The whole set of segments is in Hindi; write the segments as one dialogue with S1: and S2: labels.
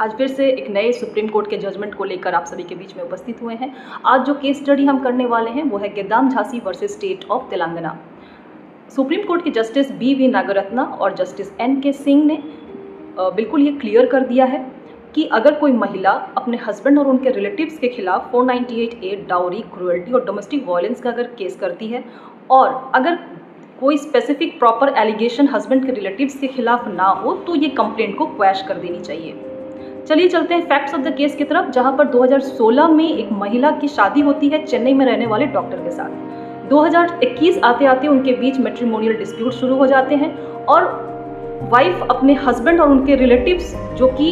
S1: आज फिर से एक नए सुप्रीम कोर्ट के जजमेंट को लेकर आप सभी के बीच में उपस्थित हुए हैं। आज जो केस स्टडी हम करने वाले हैं वो है गिदाम Jhansi versus state of Telangana. Supreme court के जस्टिस बी नागरत्ना और जस्टिस NK सिंह ने बिल्कुल ये क्लियर कर दिया है कि अगर कोई महिला अपने हस्बैंड और उनके रिलेटिव्स के खिलाफ 498A डाउरी, क्रूएल्टी और डोमेस्टिक वायलेंस का अगर केस करती है और अगर कोई स्पेसिफिक प्रॉपर एलिगेशन हस्बैंड के रिलेटिव्स के खिलाफ ना हो तो ये कंप्लेंट को क्वैश कर देनी चाहिए। चलिए चलते हैं फैक्ट्स ऑफ द केस की तरफ, जहां पर 2016 में एक महिला की शादी होती है चेन्नई में रहने वाले डॉक्टर के साथ। 2021 आते आते उनके बीच मैट्रिमोनियल डिस्प्यूट शुरू हो जाते हैं और वाइफ अपने हस्बैंड और उनके रिलेटिव्स जो कि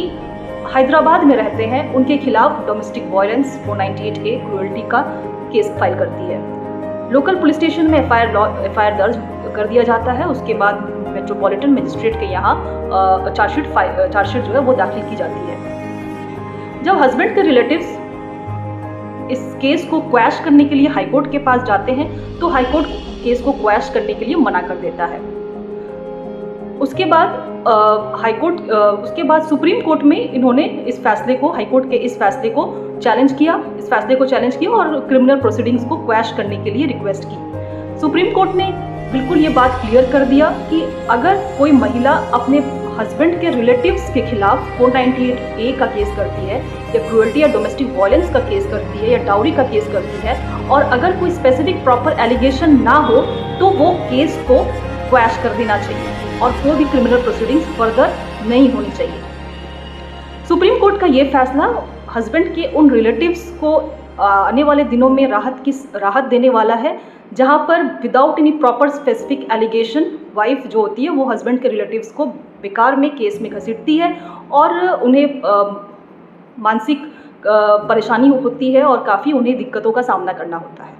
S1: हैदराबाद में रहते हैं उनके खिलाफ डोमेस्टिक वायलेंस 498A क्रूएल्टी का केस फाइल करती है। लोकल पुलिस स्टेशन में एफआईआर दर्ज कर दिया जाता है। उसके बाद मेट्रोपॉलिटन मजिस्ट्रेट के यहाँ चार्जशीट जो है वो दाखिल की जाती है। जब हस्बैंड के रिलेटिव्स इस केस को क्वैश करने के लिए हाईकोर्ट के पास जाते हैं तो हाईकोर्ट केस को क्वैश करने के लिए मना कर देता है। उसके बाद सुप्रीम कोर्ट में इन्होंने इस फैसले को, हाईकोर्ट के इस फैसले को चैलेंज किया और क्रिमिनल प्रोसीडिंग्स को क्वैश करने के लिए रिक्वेस्ट की। सुप्रीम कोर्ट ने बिल्कुल ये बात क्लियर कर दिया कि अगर कोई महिला अपने हस्बैंड के रिलेटिव्स के खिलाफ 498A का केस करती है या क्रूएल्टी या डोमेस्टिक वायलेंस का केस करती है या डाउरी का केस करती है और अगर कोई स्पेसिफिक प्रॉपर एलिगेशन ना हो तो वो केस को क्वैश कर देना चाहिए और कोई भी क्रिमिनल प्रोसीडिंग्स फर्दर नहीं होनी चाहिए। सुप्रीम कोर्ट का ये फैसला हस्बैंड के उन रिलेटिव्स को आने वाले दिनों में राहत देने वाला है, जहां पर without any proper specific allegation wife जो होती है वो हस्बैंड के रिलेटिव्स को बेकार में केस में घसीटती है और उन्हें मानसिक परेशानी होती है और काफ़ी उन्हें दिक्कतों का सामना करना होता है।